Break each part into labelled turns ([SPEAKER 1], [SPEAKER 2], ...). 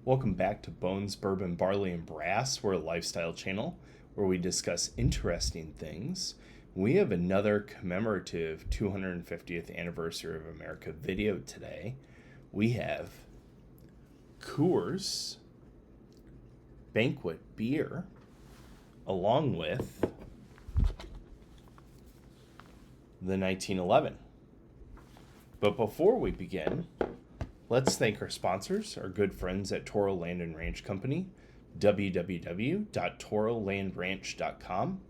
[SPEAKER 1] Welcome back to Bones, Bourbon, Barley, and Brass. We're a lifestyle channel where we discuss interesting things. We have another commemorative 250th anniversary of America video today. We have Coors Banquet Beer along with the 1911. But before we begin, let's thank our sponsors, our good friends at Toro Land and Ranch Company, www.torolandranch.com.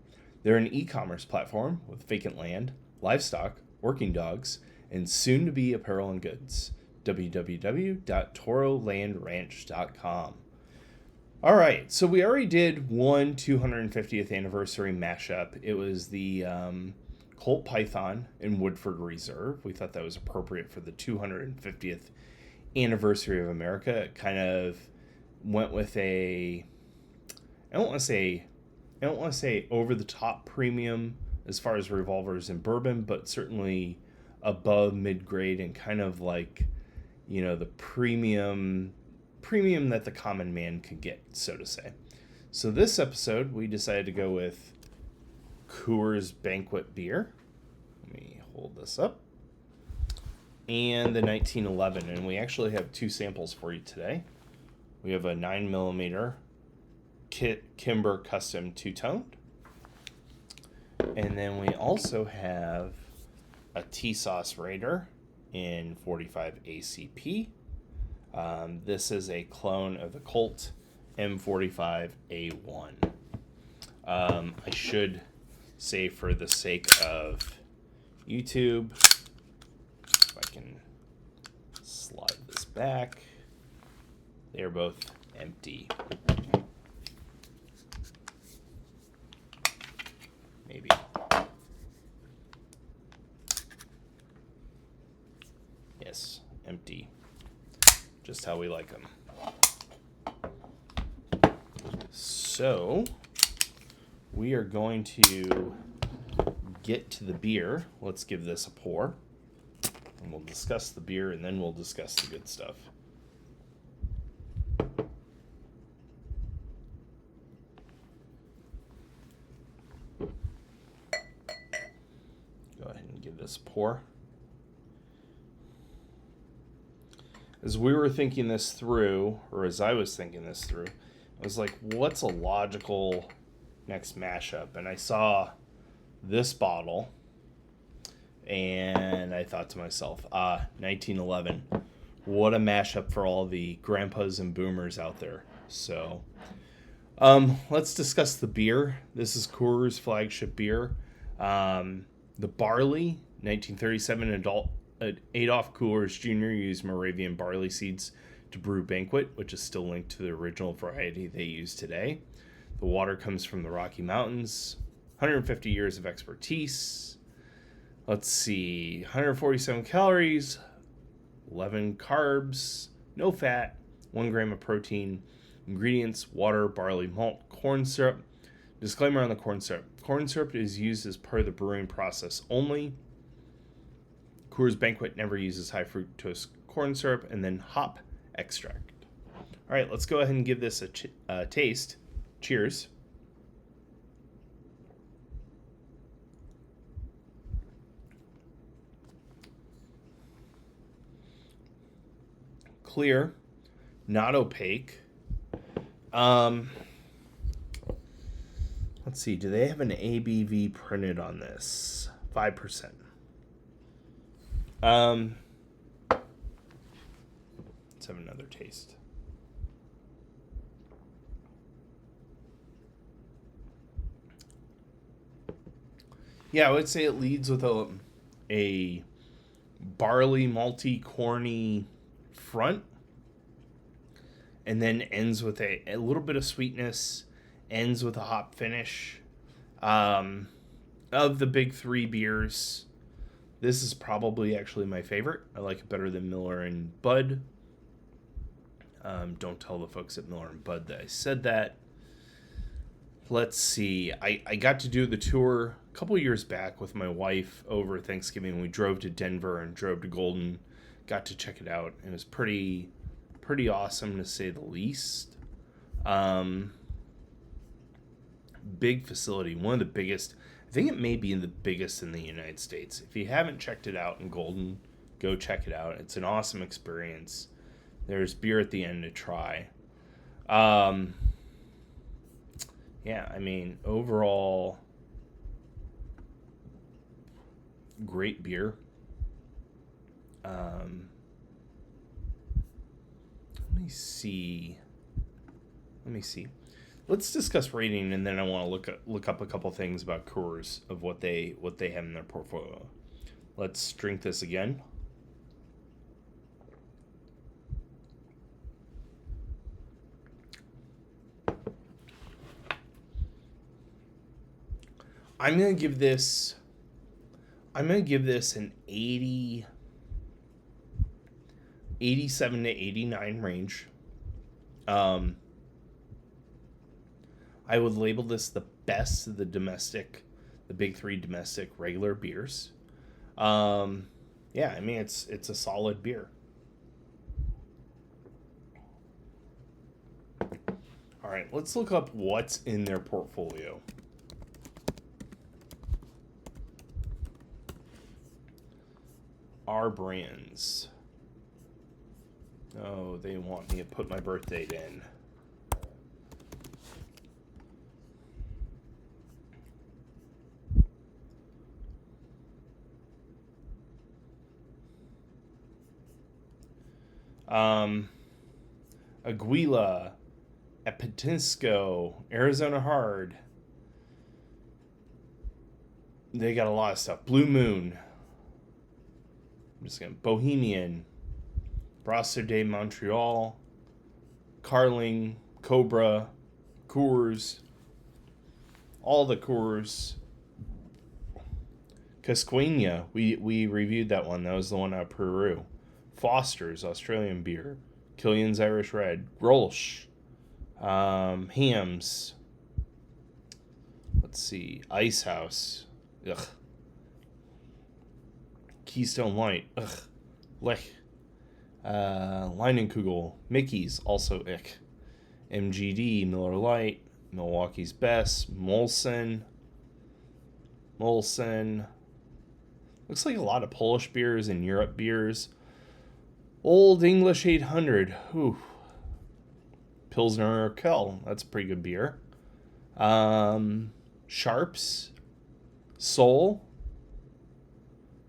[SPEAKER 1] They're an e-commerce platform with vacant land, livestock, working dogs, and soon-to-be apparel and goods. www.torolandranch.com. All right, so we already did one 250th anniversary mashup. It was the Colt Python in Woodford Reserve. We thought that was appropriate for the 250th anniversary of America. It kind of went with I don't want to say over the top premium as far as revolvers and bourbon, but certainly above mid-grade and kind of like, the premium that the common man could get, so to say. So this episode we decided to go with Coors Banquet Beer. Let me hold this up. And the 1911, and we actually have two samples for you today. We have a 9mm Kimber Custom two-toned, and then we also have a T-Sauce Raider in 45 ACP. This is a clone of the Colt M45A1. I should say, for the sake of YouTube, if I can slide this back, they're both empty. Maybe. Yes, empty. Just how we like them. So, we are going to get to the beer. Let's give this a pour. And we'll discuss the beer, and then we'll discuss the good stuff. Go ahead and give this a pour. As we were thinking this through, or as I was thinking this through, I was like, what's a logical next mashup? And I saw this bottle, and I thought to myself, 1911. What a mashup for all the grandpas and boomers out there. So, let's discuss the beer. This is Coors' flagship beer. The Barley, 1937, Adolph Coors Jr. used Moravian barley seeds to brew Banquet, which is still linked to the original variety they use today. The water comes from the Rocky Mountains. 150 years of expertise. Let's see, 147 calories, 11 carbs, no fat, 1 gram of protein. Ingredients: water, barley, malt, corn syrup. Disclaimer on the corn syrup. Corn syrup is used as part of the brewing process only. Coors Banquet never uses high fructose corn syrup, and then hop extract. All right, let's go ahead and give this a taste. Cheers. Clear, not opaque. Let's see, do they have an ABV printed on this? 5%. Let's have another taste. Yeah, I would say it leads with a barley, malty, corny front, and then ends with a little bit of sweetness, ends with a hop finish. Of the big three beers, this is probably actually my favorite. I like it better than Miller and Bud. Don't tell the folks at Miller and Bud that I said that. Let's see. I got to do the tour a couple years back with my wife over Thanksgiving. We drove to Denver and drove to Golden. Got to check it out. It was pretty pretty awesome to say the least. Big facility, one of the biggest. I think it may be the biggest in the United States. If you haven't checked it out in Golden, go check it out. It's an awesome experience. There's beer at the end to try. Yeah, I mean, overall, great beer. Let me see. Let's discuss rating, and then I want to look up a couple things about Coors of what they have in their portfolio. Let's drink this again. I'm gonna give this an 87 to 89 range. I would label this the best of the big three domestic regular beers. Yeah, I mean it's a solid beer. All right, let's look up what's in their portfolio. Our brands. Oh, they want me to put my birth date in. Aguila, Epitisco, Arizona Hard. They got a lot of stuff. Blue Moon. I'm just gonna Bohemian, Brasseur de Montreal, Carling, Cobra, Coors, all the Coors. Casqueña, we reviewed that one. That was the one out of Peru. Foster's, Australian beer. Killian's Irish Red. Grolsch. Hams. Let's see. Ice House. Ugh. Keystone Light. Ugh. Lech. Leinenkugel. Mickey's. Also ick. MGD. Miller Lite. Milwaukee's Best. Molson. Looks like a lot of Polish beers and Europe beers. Old English 800. Ooh. Pilsner Urquell. That's a pretty good beer. Sharps. Sol.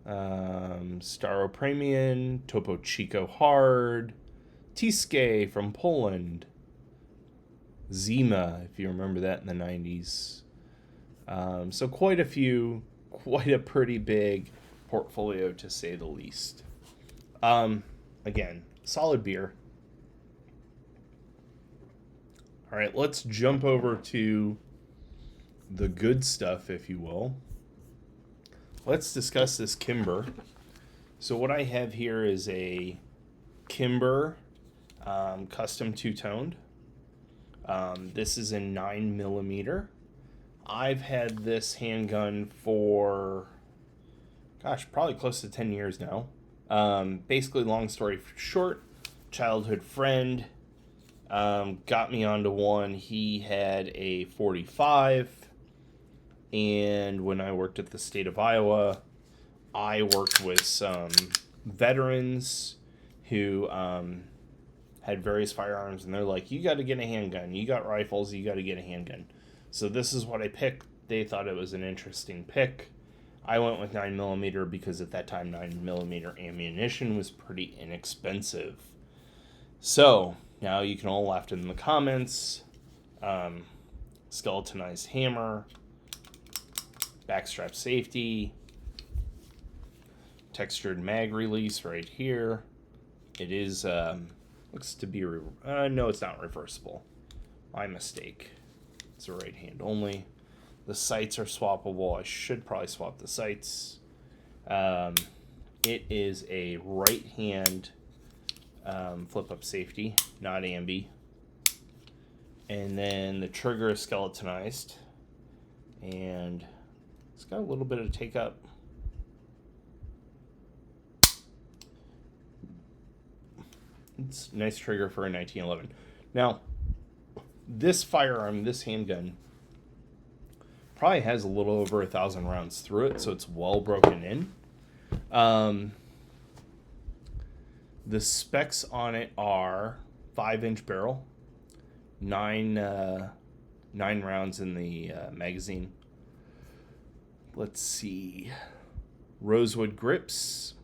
[SPEAKER 1] Staropremian. Topo Chico Hard. Tiske from Poland. Zima, if you remember that in the 90s. So quite a pretty big portfolio to say the least. Again, solid beer. All right, let's jump over to the good stuff, if you will. Let's discuss this Kimber. So what I have here is a Kimber custom two-toned. This is in 9mm. I've had this handgun for, probably close to 10 years now. Basically, long story short, childhood friend got me onto one. He had a 45, and when I worked at the state of Iowa, I worked with some veterans who had various firearms, and they're like, you got to get a handgun. You got rifles, you got to get a handgun. So this is what I picked. They thought it was an interesting pick. I went with 9mm because at that time 9mm ammunition was pretty inexpensive. So now you can all laugh in the comments. Skeletonized hammer, backstrap safety, textured mag release right here. It is looks to be no, it's not reversible. My mistake. It's a right hand only. The sights are swappable. I should probably swap the sights. It is a right hand flip up safety, not ambi. And then the trigger is skeletonized. And it's got a little bit of take up. It's a nice trigger for a 1911. Now, this firearm, this handgun, probably has a little over 1,000 rounds through it, so it's well broken in. The specs on it are 5-inch barrel, nine rounds in the magazine. Let's see, rosewood grips.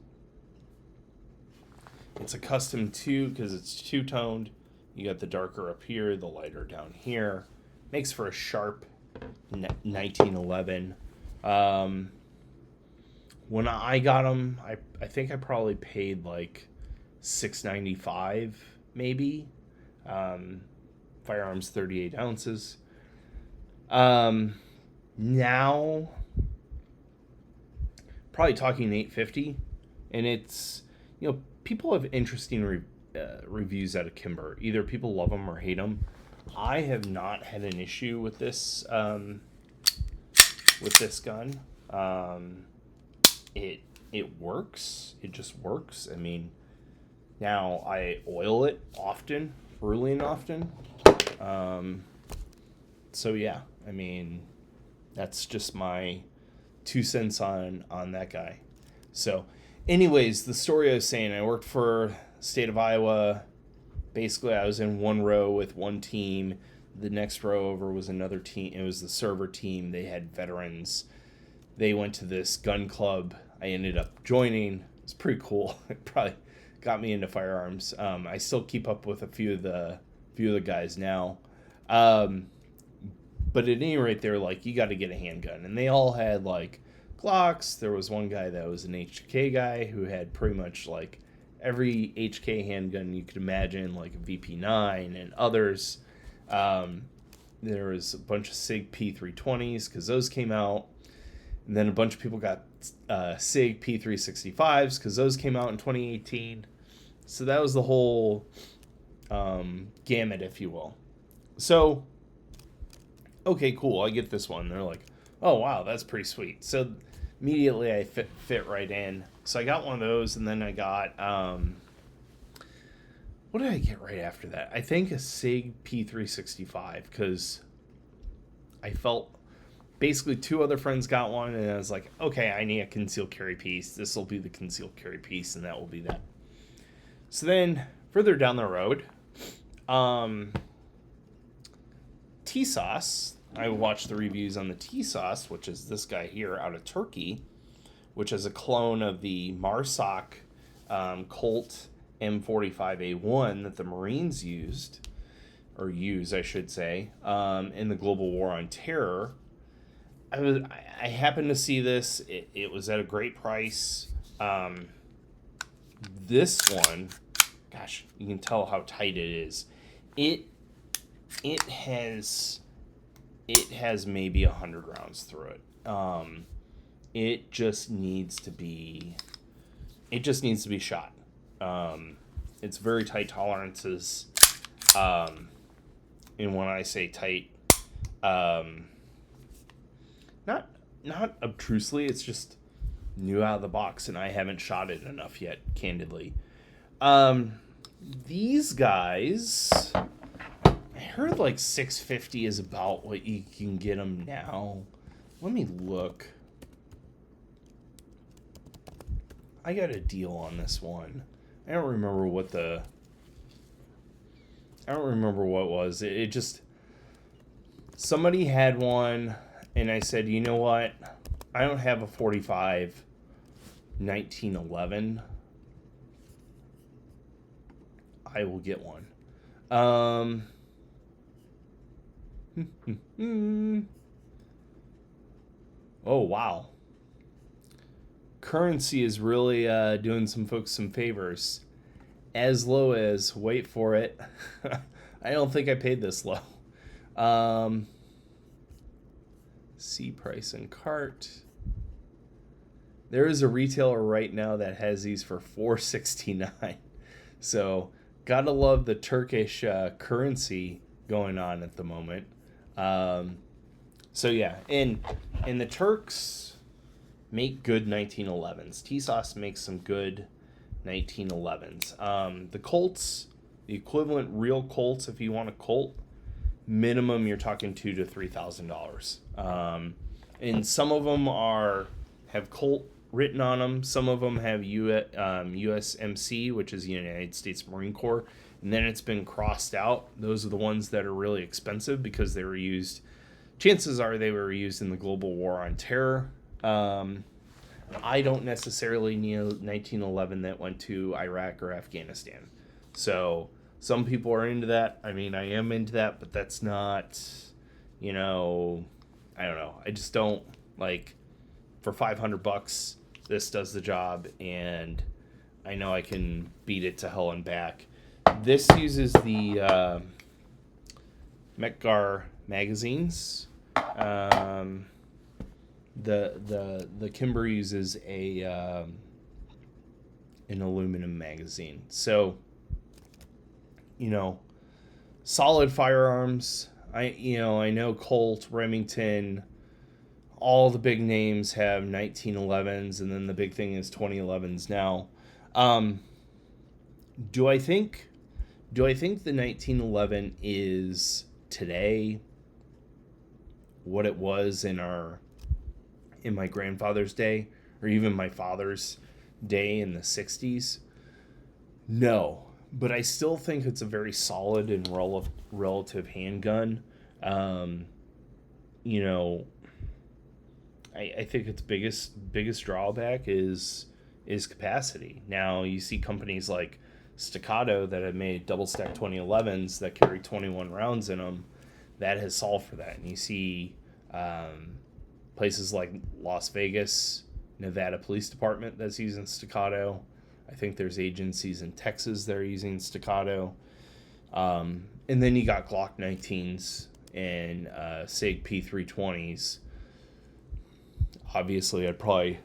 [SPEAKER 1] It's a custom because it's two-toned. You got the darker up here, the lighter down here. Makes for a sharp 1911. When I got them, I think I probably paid like $6.95 maybe. Firearms 38 ounces. Now probably talking $8.50, and it's, people have interesting reviews out of Kimber. Either people love them or hate them. I have not had an issue with this gun. It works. It just works. I mean, now I oil it often, early and often. So yeah, I mean, that's just my 2 cents on that guy. So anyways, the story I was saying, I worked for state of Iowa. Basically, I was in one row with one team. The next row over was another team. It was the server team. They had veterans. They went to this gun club. I ended up joining. It's pretty cool. It probably got me into firearms. I still keep up with a few of the guys now. But at any rate, they were like, you got to get a handgun. And they all had like Glocks. There was one guy that was an HK guy who had pretty much like every HK handgun you could imagine, like a VP9 and others. There was a bunch of SIG P320s because those came out. And then a bunch of people got SIG P365s because those came out in 2018. So that was the whole gamut, if you will. So, okay, cool, I get this one. They're like, oh, wow, that's pretty sweet. So immediately I fit right in. So I got one of those, and then I got, what did I get right after that? I think a SIG P365, because I felt basically 2 other friends got one, and I was like, okay, I need a concealed carry piece. This will be the concealed carry piece, and that will be that. So then, further down the road, T-Sauce. I watched the reviews on the T-Sauce, which is this guy here out of Turkey, which is a clone of the MARSOC Colt M45A1 that the Marines use, I should say, in the global war on terror. I happened to see this. It was at a great price. This one, gosh, you can tell how tight it is. It has maybe 100 rounds through it. It just needs to be shot. It's very tight tolerances. And when I say tight, not obtrusely, it's just new out of the box, and I haven't shot it enough yet, candidly. These guys, I heard like $650 is about what you can get them now. Let me look. I got a deal on this one. I don't remember what it was. It just, somebody had one, and I said, you know what? I don't have a 45 1911. I will get one. Oh, wow. Currency is really doing some folks some favors. As low as, wait for it, I don't think I paid this low. See price and cart. There is a retailer right now that has these for $4.69. So, gotta love the Turkish currency going on at the moment. So yeah, and the Turks make good 1911s. T-Sauce makes some good 1911s. The Colts, the equivalent real Colts, if you want a Colt, minimum you're talking $2,000 to $3,000. And some of them have Colt written on them. Some of them have USMC, which is the United States Marine Corps, and then it's been crossed out. Those are the ones that are really expensive because they were used. Chances are they were used in the global war on terror. I don't necessarily need a 1911 that went to Iraq or Afghanistan. So some people are into that. I mean, I am into that, but that's not, I don't know. I just don't like, for $500, this does the job, and I know I can beat it to hell and back. This uses the Metgar magazines. The Kimber uses an aluminum magazine. So, solid firearms. I know Colt, Remington, all the big names have 1911s, and then the big thing is 2011s now. Do I think the 1911 is today what it was in my grandfather's day, or even my father's day in the 60s? No, but I still think it's a very solid and relative handgun. I think its biggest drawback is capacity. Now you see companies like Staccato that have made double stack 2011s that carry 21 rounds in them. That has solved for that. And you see places like Las Vegas, Nevada Police Department that's using Staccato. I think there's agencies in Texas that are using Staccato. And then you got Glock 19s and SIG P320s. Obviously, I'd probably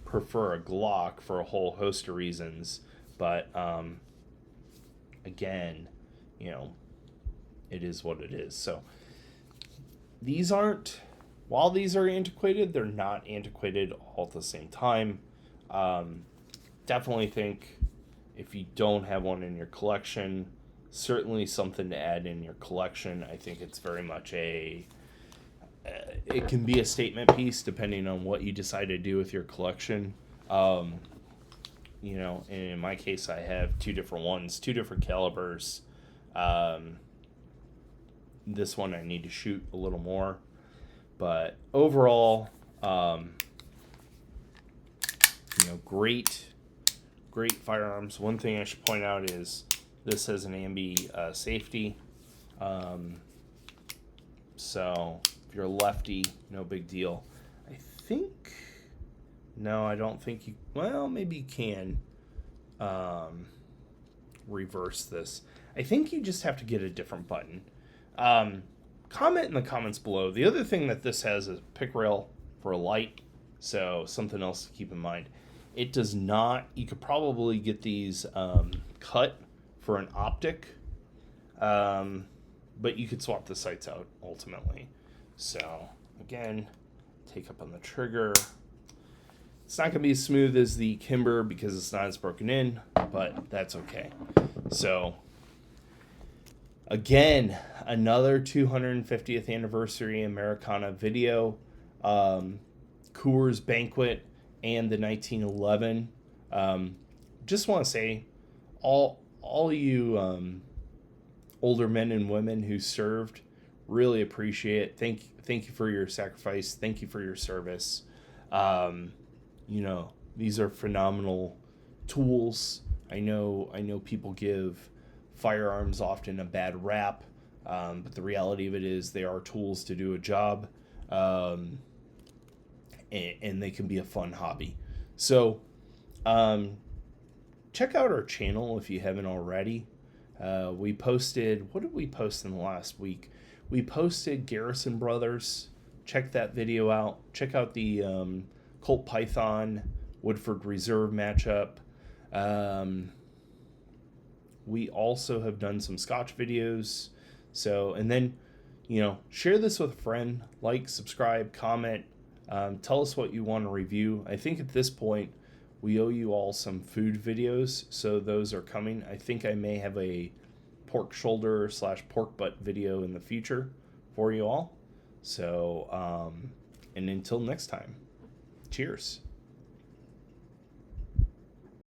[SPEAKER 1] prefer a Glock for a whole host of reasons. But, again, it is what it is. So while these are antiquated, they're not antiquated all at the same time. Definitely think if you don't have one in your collection, certainly something to add in your collection. I think it's very much it can be a statement piece depending on what you decide to do with your collection. And in my case, I have two different ones, two different calibers. This one I need to shoot a little more, but overall, great firearms. One thing I should point out is this has an ambi safety. So if you're a lefty, no big deal. I don't think you, maybe you can reverse this. I think you just have to get a different button. Comment in the comments below. The other thing that this has is pick rail for a light, so something else to keep in mind. It does not, you could probably get these cut for an optic, but you could swap the sights out ultimately. So again, take up on the trigger. It's not going to be as smooth as the Kimber because it's not as broken in, but that's okay. So again, another 250th anniversary Americana video. Coors Banquet and the 1911. Just want to say, all you older men and women who served, really appreciate it. Thank you for your sacrifice. Thank you for your service. These are phenomenal tools. I know people give firearms often a bad rap, but the reality of it is they are tools to do a job, and they can be a fun hobby. So check out our channel if you haven't already. We posted, what did we post in the last week? We posted Garrison Brothers. Check that video out. Check out the Colt Python Woodford Reserve matchup. We also have done some Scotch videos. So, and then, share this with a friend. Like, subscribe, comment. Tell us what you want to review. I think at this point, We owe you all some food videos, so those are coming. I think I may have a pork shoulder / pork butt video in the future for you all. So, and until next time, cheers.